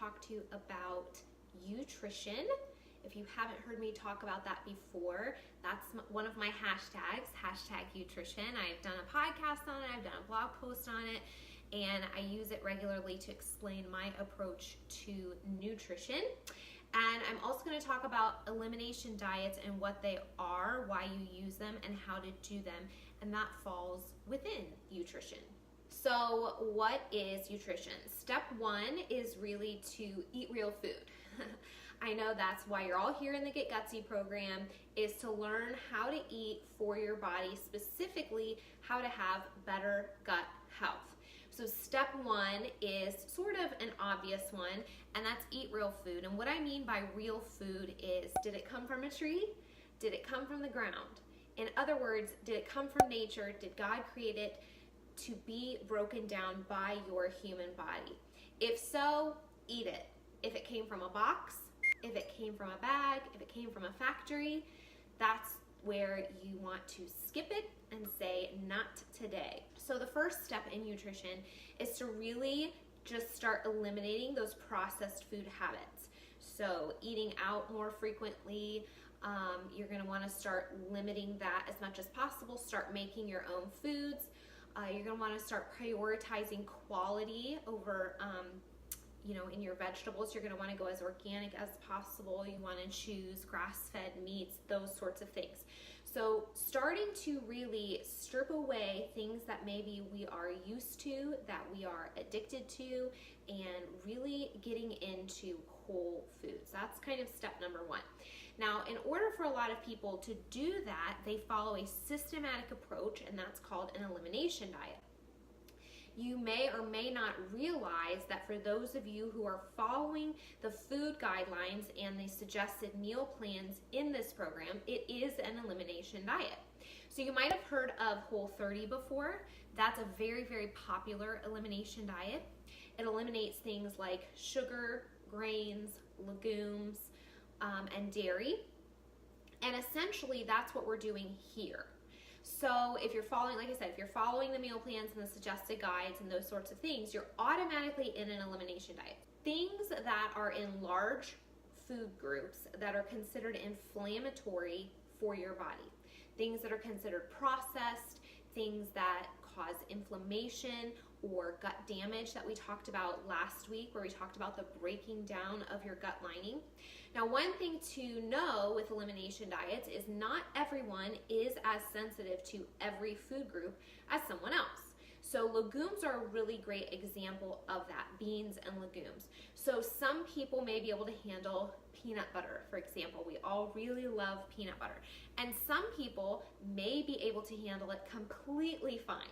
talk to you about YOUtrition. If you haven't heard me talk about that before, that's one of my hashtags, #YOUtrition. I've done a podcast on it, I've done a blog post on it, and I use it regularly to explain my approach to nutrition. And I'm also going to talk about elimination diets and what they are, why you use them, and how to do them, and that falls within YOUtrition. So what is YOUtrition? Step one is really to eat real food. I know that's why you're all here in the Get Gutsy program, is to learn how to eat for your body, specifically how to have better gut health. So step one is sort of an obvious one, and that's eat real food. And what I mean by real food is, did it come from a tree? Did it come from the ground? In other words, did it come from nature? Did God create it to be broken down by your human body? If so, eat it. If it came from a box, if it came from a bag, if it came from a factory, that's where you want to skip it and say, not today. So the first step in YOUtrition is to really just start eliminating those processed food habits. So eating out more frequently, you're gonna wanna start limiting that as much as possible. Start making your own foods. You're gonna wanna start prioritizing quality over, in your vegetables. You're gonna wanna go as organic as possible. You wanna choose grass-fed meats, those sorts of things. So starting to really strip away things that maybe we are used to, that we are addicted to, and really getting into whole foods. That's kind of step number one. Now, in order for a lot of people to do that, they follow a systematic approach, and that's called an elimination diet. You may or may not realize that for those of you who are following the food guidelines and the suggested meal plans in this program, it is an elimination diet. So you might have heard of Whole30 before. That's a very, very popular elimination diet. It eliminates things like sugar, grains, legumes, and dairy. And essentially that's what we're doing here. So if you're following, like I said, if you're following the meal plans and the suggested guides and those sorts of things, you're automatically in an elimination diet. Things that are in large food groups that are considered inflammatory for your body, things that are considered processed, things that cause inflammation or gut damage that we talked about last week, where we talked about the breaking down of your gut lining. Now, one thing to know with elimination diets is not everyone is as sensitive to every food group as someone else. So legumes are a really great example of that, beans and legumes. So some people may be able to handle peanut butter, for example. We all really love peanut butter. And some people may be able to handle it completely fine,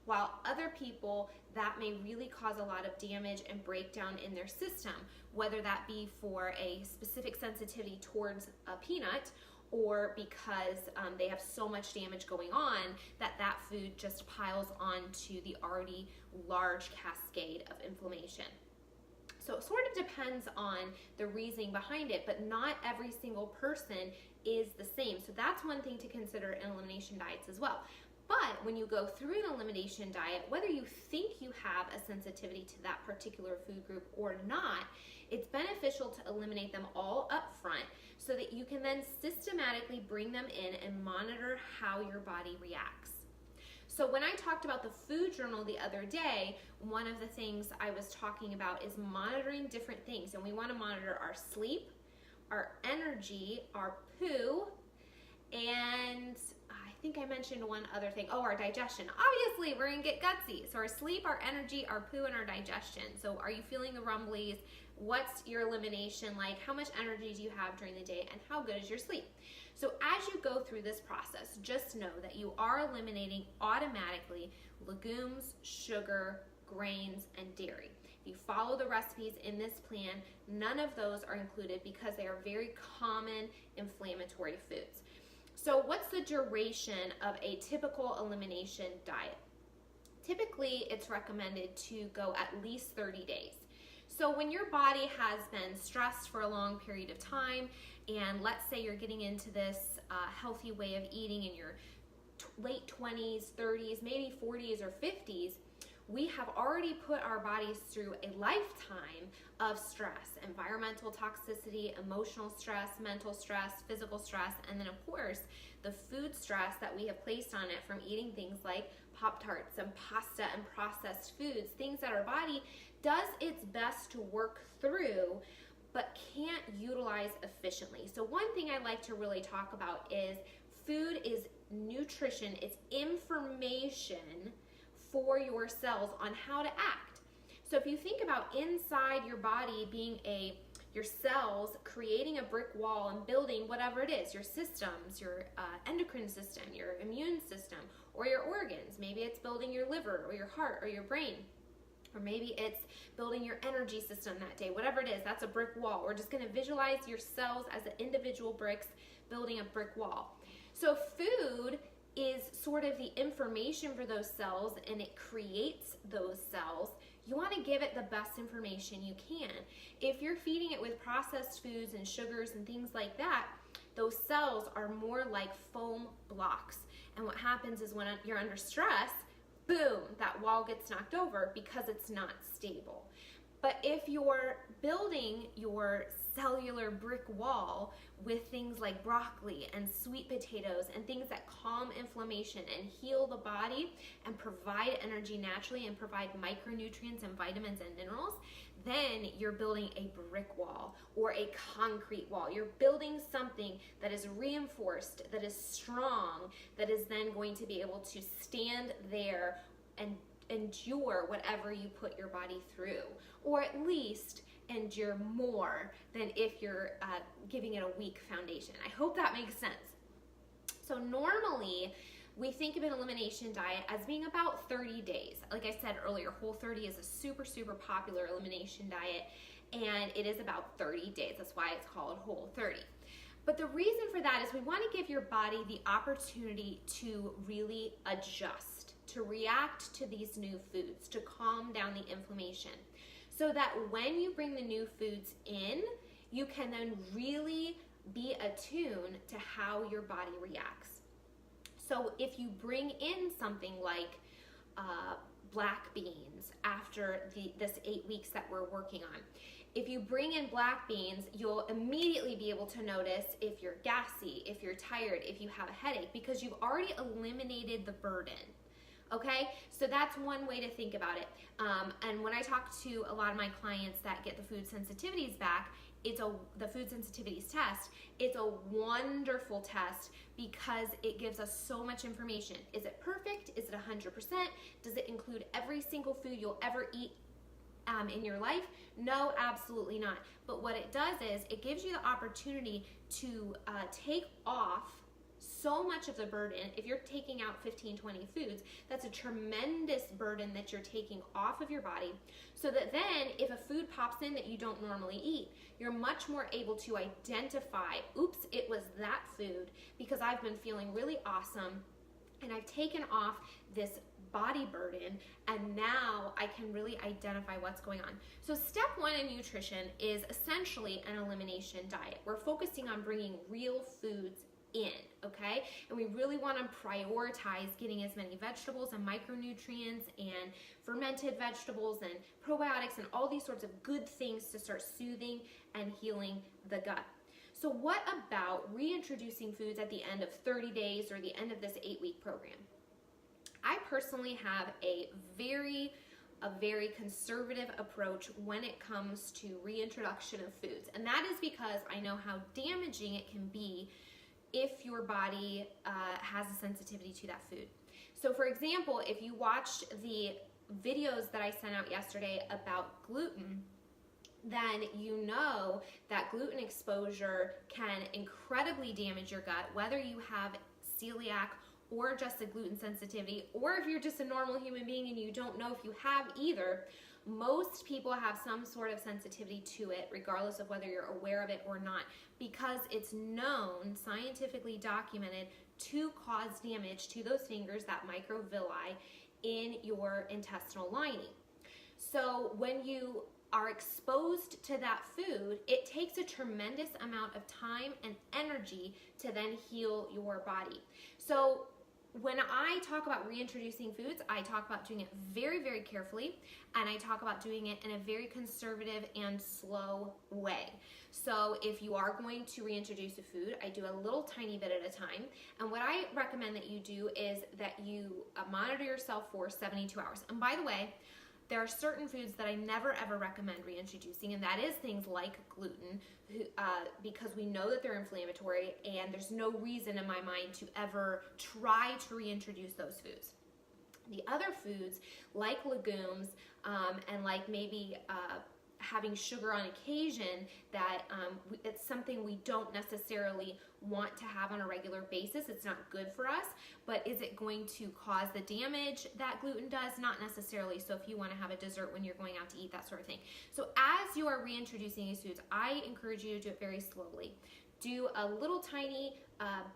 while other people, that may really cause a lot of damage and breakdown in their system, whether that be for a specific sensitivity towards a peanut or because they have so much damage going on that that food just piles onto the already large cascade of inflammation. So it sort of depends on the reasoning behind it, but not every single person is the same. So that's one thing to consider in elimination diets as well. But when you go through an elimination diet, whether you think you have a sensitivity to that particular food group or not, it's beneficial to eliminate them all up front so that you can then systematically bring them in and monitor how your body reacts. So when I talked about the food journal the other day, one of the things I was talking about is monitoring different things. And we want to monitor our sleep, our energy, our poo, and I think I mentioned one other thing. Oh, our digestion. Obviously, we're going to get gutsy. So our sleep, our energy, our poo, and our digestion. So are you feeling the rumblies? What's your elimination like? How much energy do you have during the day? And how good is your sleep? So as you go through this process, just know that you are eliminating automatically legumes, sugar, grains, and dairy. If you follow the recipes in this plan, none of those are included because they are very common inflammatory foods. So what's the duration of a typical elimination diet? Typically, it's recommended to go at least 30 days. So when your body has been stressed for a long period of time, and let's say you're getting into this healthy way of eating in your late 20s, 30s, maybe 40s or 50s, we have already put our bodies through a lifetime of stress, environmental toxicity, emotional stress, mental stress, physical stress, and then of course, the food stress that we have placed on it from eating things like Pop-Tarts and pasta and processed foods, things that our body does its best to work through, but can't utilize efficiently. So one thing I like to really talk about is food is nutrition, it's information for your cells on how to act. So if you think about inside your body being your cells creating a brick wall and building whatever it is, your systems, your endocrine system, your immune system, or your organs. Maybe it's building your liver or your heart or your brain. Or maybe it's building your energy system that day. Whatever it is, that's a brick wall. We're just going to visualize your cells as the individual bricks building a brick wall. So food is sort of the information for those cells, and it creates those cells. You want to give it the best information you can. If you're feeding it with processed foods and sugars and things like that, those cells are more like foam blocks. And what happens is when you're under stress, boom, that wall gets knocked over because it's not stable. But if you're building your cellular brick wall with things like broccoli and sweet potatoes and things that calm inflammation and heal the body and provide energy naturally and provide micronutrients and vitamins and minerals, then you're building a brick wall or a concrete wall. You're building something that is reinforced, that is strong, that is then going to be able to stand there and endure whatever you put your body through, or at least endure more than if you're giving it a weak foundation. I hope that makes sense. So normally we think of an elimination diet as being about 30 days. Like I said earlier, Whole30 is a super, super popular elimination diet, and it is about 30 days. That's why it's called Whole30. But the reason for that is we want to give your body the opportunity to really adjust, to react to these new foods, to calm down the inflammation, so that when you bring the new foods in, you can then really be attuned to how your body reacts. So if you bring in something like black beans after this 8 weeks that we're working on, if you bring in black beans, you'll immediately be able to notice if you're gassy, if you're tired, if you have a headache, because you've already eliminated the burden. Okay, so that's one way to think about it. And when I talk to a lot of my clients that get the food sensitivities back, the food sensitivities test, it's a wonderful test because it gives us so much information. Is it perfect? Is it 100%? Does it include every single food you'll ever eat in your life? No, absolutely not. But what it does is it gives you the opportunity to take off so much of the burden. If you're taking out 15, 20 foods, that's a tremendous burden that you're taking off of your body, so that then if a food pops in that you don't normally eat, you're much more able to identify, oops, it was that food because I've been feeling really awesome and I've taken off this body burden, and now I can really identify what's going on. So step one in YOUtrition is essentially an elimination diet. We're focusing on bringing real foods in, okay? And we really want to prioritize getting as many vegetables and micronutrients and fermented vegetables and probiotics and all these sorts of good things to start soothing and healing the gut. So what about reintroducing foods at the end of 30 days or the end of this 8-week program? I personally have a very conservative approach when it comes to reintroduction of foods. And that is because I know how damaging it can be if your body has a sensitivity to that food. So for example, if you watched the videos that I sent out yesterday about gluten, then you know that gluten exposure can incredibly damage your gut, whether you have celiac or just a gluten sensitivity, or if you're just a normal human being and you don't know if you have either. Most people have some sort of sensitivity to it, regardless of whether you're aware of it or not, because it's known, scientifically documented, to cause damage to those fingers, that microvilli in your intestinal lining. So when you are exposed to that food, it takes a tremendous amount of time and energy to then heal your body. So when I talk about reintroducing foods, I talk about doing it very, very carefully, and I talk about doing it in a very conservative and slow way. So if you are going to reintroduce a food, I do a little tiny bit at a time. And what I recommend that you do is that you monitor yourself for 72 hours. And by the way, there are certain foods that I never ever recommend reintroducing, and that is things like gluten, because we know that they're inflammatory, and there's no reason in my mind to ever try to reintroduce those foods. The other foods, like legumes, and like maybe having sugar on occasion, that it's something we don't necessarily want to have on a regular basis. It's not good for us, but is it going to cause the damage that gluten does? Not necessarily. So if you want to have a dessert when you're going out to eat, that sort of thing. So as you are reintroducing these foods, I encourage you to do it very slowly. Do a little tiny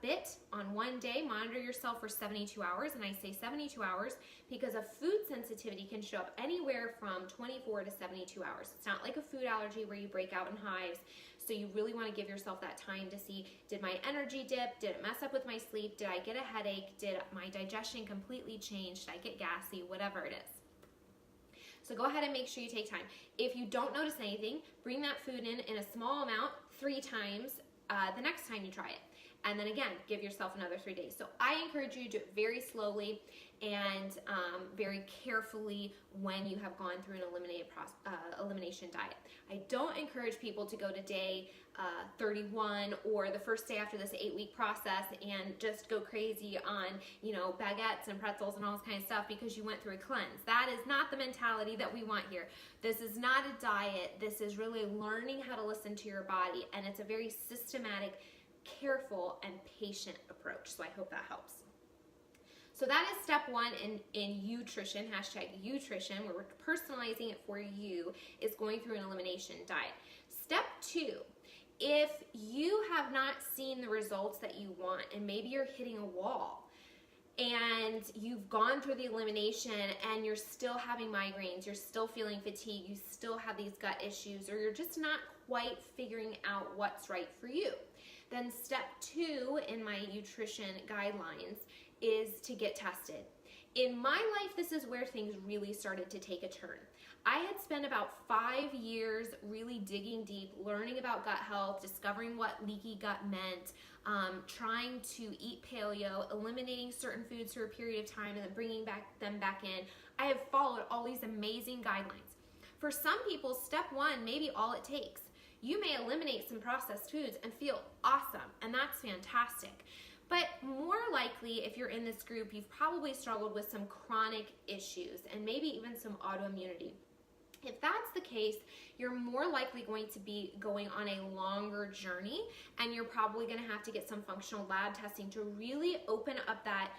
bit on one day, monitor yourself for 72 hours, and I say 72 hours because a food sensitivity can show up anywhere from 24 to 72 hours. It's not like a food allergy where you break out in hives, so you really want to give yourself that time to see, did my energy dip? Did it mess up with my sleep? Did I get a headache? Did my digestion completely change? Did I get gassy? Whatever it is. So go ahead and make sure you take time. If you don't notice anything, bring that food in a small amount 3 times the next time you try it. And then again, give yourself another 3 days. So I encourage you to do it very slowly and very carefully when you have gone through an elimination diet. I don't encourage people to go to day 31 or the first day after this 8-week process and just go crazy on, baguettes and pretzels and all this kind of stuff because you went through a cleanse. That is not the mentality that we want here. This is not a diet. This is really learning how to listen to your body, and it's a very systematic, careful, and patient approach. So I hope that helps. So that is step 1 in YOUtrition, #YOUtrition, where we're personalizing it for you, is going through an elimination diet. Step 2, if you have not seen the results that you want, and maybe you're hitting a wall, and you've gone through the elimination and you're still having migraines, you're still feeling fatigue, you still have these gut issues, or you're just not quite figuring out what's right for you, then step 2 in my YOUtrition guidelines is to get tested. In my life, this is where things really started to take a turn. I had spent about 5 years really digging deep, learning about gut health, discovering what leaky gut meant, trying to eat paleo, eliminating certain foods for a period of time, and then bringing them back in. I have followed all these amazing guidelines. For some people, step 1 may be all it takes. You may eliminate some processed foods and feel awesome, and that's fantastic. But more likely, if you're in this group, you've probably struggled with some chronic issues and maybe even some autoimmunity. If that's the case, you're more likely going to be going on a longer journey, and you're probably going to have to get some functional lab testing to really open up that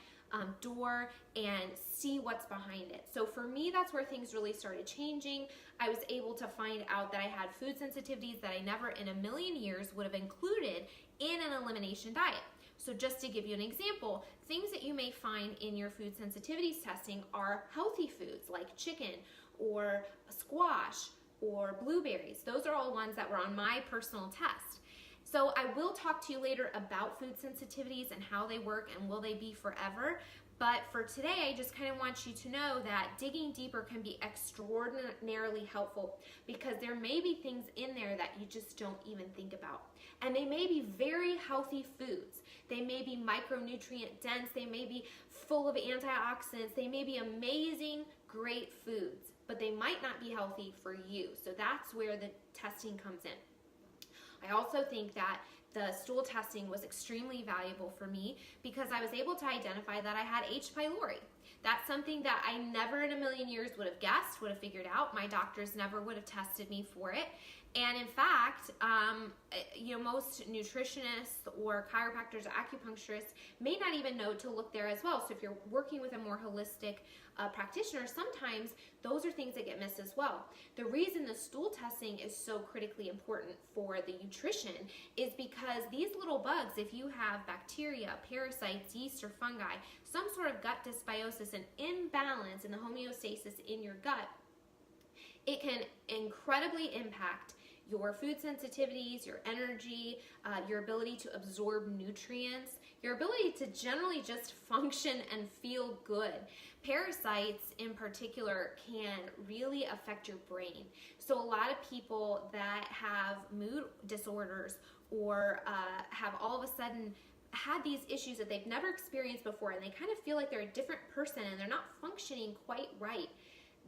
door and see what's behind it. So for me, that's where things really started changing. I was able to find out that I had food sensitivities that I never in a million years would have included in an elimination diet. So just to give you an example, things that you may find in your food sensitivities testing are healthy foods like chicken or squash or blueberries. Those are all ones that were on my personal test. So I will talk to you later about food sensitivities and how they work and will they be forever. But for today, I just kind of want you to know that digging deeper can be extraordinarily helpful because there may be things in there that you just don't even think about. And they may be very healthy foods. They may be micronutrient dense. They may be full of antioxidants. They may be amazing, great foods, but they might not be healthy for you. So that's where the testing comes in. I also think that the stool testing was extremely valuable for me because I was able to identify that I had H. pylori. That's something that I never in a million years would have guessed, would have figured out. My doctors never would have tested me for it. And in fact, most nutritionists or chiropractors or acupuncturists may not even know to look there as well. So if you're working with a more holistic practitioner, sometimes those are things that get missed as well. The reason the stool testing is so critically important for the YOUtrition is because these little bugs, if you have bacteria, parasites, yeast, or fungi, some sort of gut dysbiosis, an imbalance in the homeostasis in your gut, it can incredibly impact your food sensitivities, your energy, your ability to absorb nutrients, your ability to generally just function and feel good. Parasites in particular can really affect your brain. So a lot of people that have mood disorders or have all of a sudden had these issues that they've never experienced before, and they kind of feel like they're a different person and they're not functioning quite right,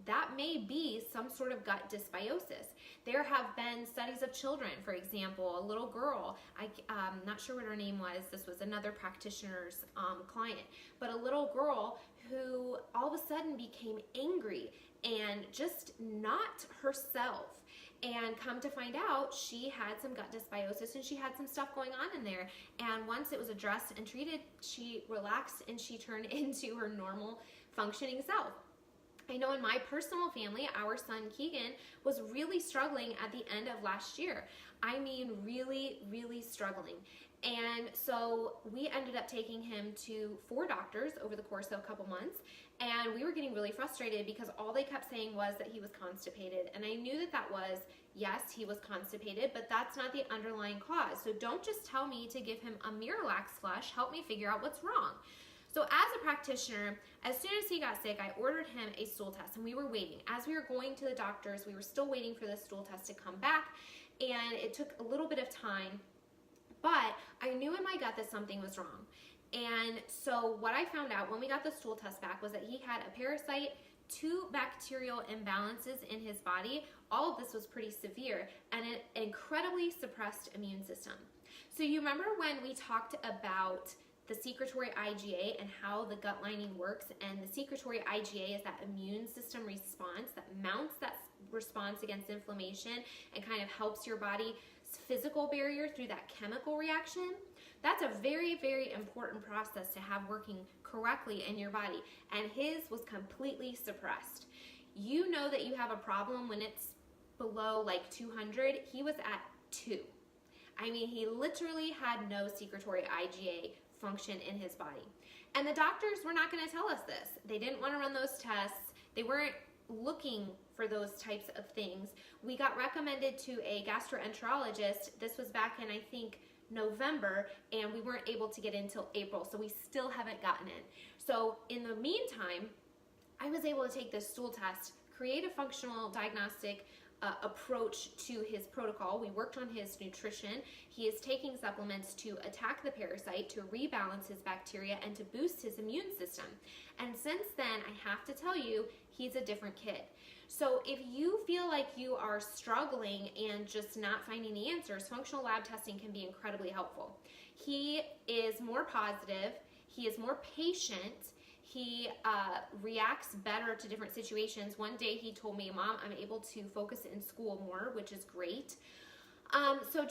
that may be some sort of gut dysbiosis. There have been studies of children, for example, a little girl, I'm not sure what her name was, this was another practitioner's client, but a little girl who all of a sudden became angry and just not herself. And come to find out, she had some gut dysbiosis and she had some stuff going on in there. And once it was addressed and treated, she relaxed and she turned into her normal functioning self. I know in my personal family, our son Keegan was really struggling at the end of last year. I mean, really, really struggling. And so we ended up taking him to 4 doctors over the course of a couple months. And we were getting really frustrated because all they kept saying was that he was constipated. And I knew that that was, yes, he was constipated, but that's not the underlying cause. So don't just tell me to give him a Miralax flush. Help me figure out what's wrong. So as a practitioner, as soon as he got sick, I ordered him a stool test, and we were waiting. As we were going to the doctors, we were still waiting for the stool test to come back, and it took a little bit of time, but I knew in my gut that something was wrong. And so what I found out when we got the stool test back was that he had a parasite, 2 bacterial imbalances in his body. All of this was pretty severe, and an incredibly suppressed immune system. So you remember when we talked about the secretory IgA and how the gut lining works, and the secretory IgA is that immune system response that mounts that response against inflammation and kind of helps your body's physical barrier through that chemical reaction. That's a very, very important process to have working correctly in your body, and his was completely suppressed. You know that you have a problem when it's below like 200. He was at 2. I mean, he literally had no secretory IgA function in his body. And the doctors were not going to tell us this. They didn't want to run those tests. They weren't looking for those types of things. We got recommended to a gastroenterologist. This was back in, I think, November, and we weren't able to get in until April, so we still haven't gotten in. So in the meantime, I was able to take this stool test, create a functional diagnostic approach to his protocol. We worked on his nutrition. He is taking supplements to attack the parasite, to rebalance his bacteria, and to boost his immune system. And since then, I have to tell you, he's a different kid. So if you feel like you are struggling and just not finding the answers, functional lab testing can be incredibly helpful. He is more positive. He is more patient. He reacts better to different situations. One day he told me, "Mom, I'm able to focus in school more," which is great. So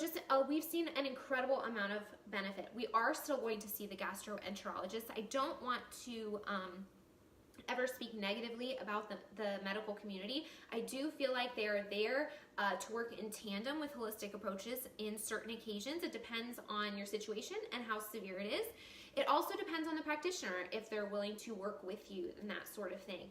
we've seen an incredible amount of benefit. We are still going to see the gastroenterologist. I don't want to ever speak negatively about the medical community. I do feel like they are there to work in tandem with holistic approaches in certain occasions. It depends on your situation and how severe it is. It also depends on the practitioner, if they're willing to work with you and that sort of thing.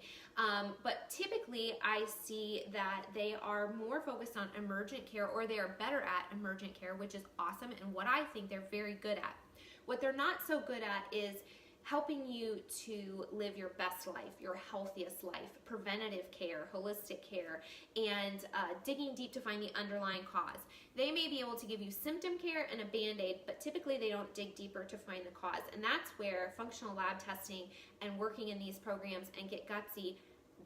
But typically I see that they are more focused on emergent care, or they are better at emergent care, which is awesome, and what I think they're very good at. What they're not so good at is helping you to live your best life, your healthiest life, preventative care, holistic care, and digging deep to find the underlying cause. They may be able to give you symptom care and a Band-Aid, but typically they don't dig deeper to find the cause. And that's where functional lab testing and working in these programs and get gutsy,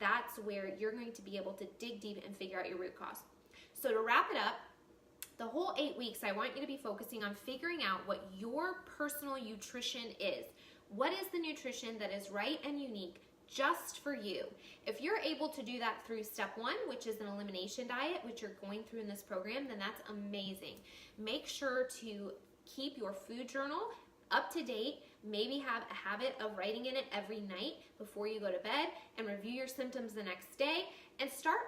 that's where you're going to be able to dig deep and figure out your root cause. So to wrap it up, the whole 8 weeks, I want you to be focusing on figuring out what your personal YOUtrition is. What is the nutrition that is right and unique just for you? If you're able to do that through step 1, which is an elimination diet, which you're going through in this program, then that's amazing. Make sure to keep your food journal up to date. Maybe have a habit of writing in it every night before you go to bed, and review your symptoms the next day, and start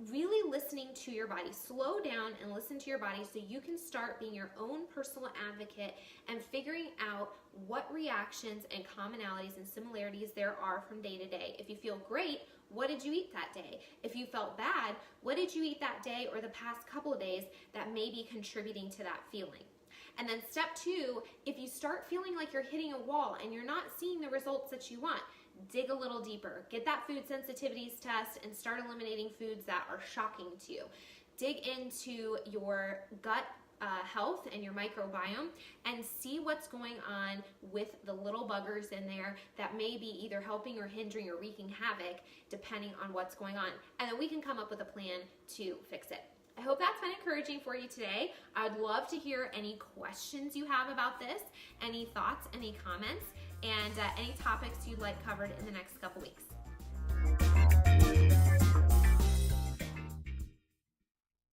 really listening to your body. Slow down and listen to your body so you can start being your own personal advocate and figuring out what reactions and commonalities and similarities there are from day to day. If you feel great, what did you eat that day? If you felt bad, what did you eat that day or the past couple of days that may be contributing to that feeling? And then step 2, if you start feeling like you're hitting a wall and you're not seeing the results that you want, dig a little deeper. Get that food sensitivities test and start eliminating foods that are shocking to you. Dig into your gut health and your microbiome and see what's going on with the little buggers in there that may be either helping or hindering or wreaking havoc depending on what's going on. And then we can come up with a plan to fix it. I hope that's been encouraging for you today. I'd love to hear any questions you have about this, any thoughts, any comments, and any topics you'd like covered in the next couple weeks.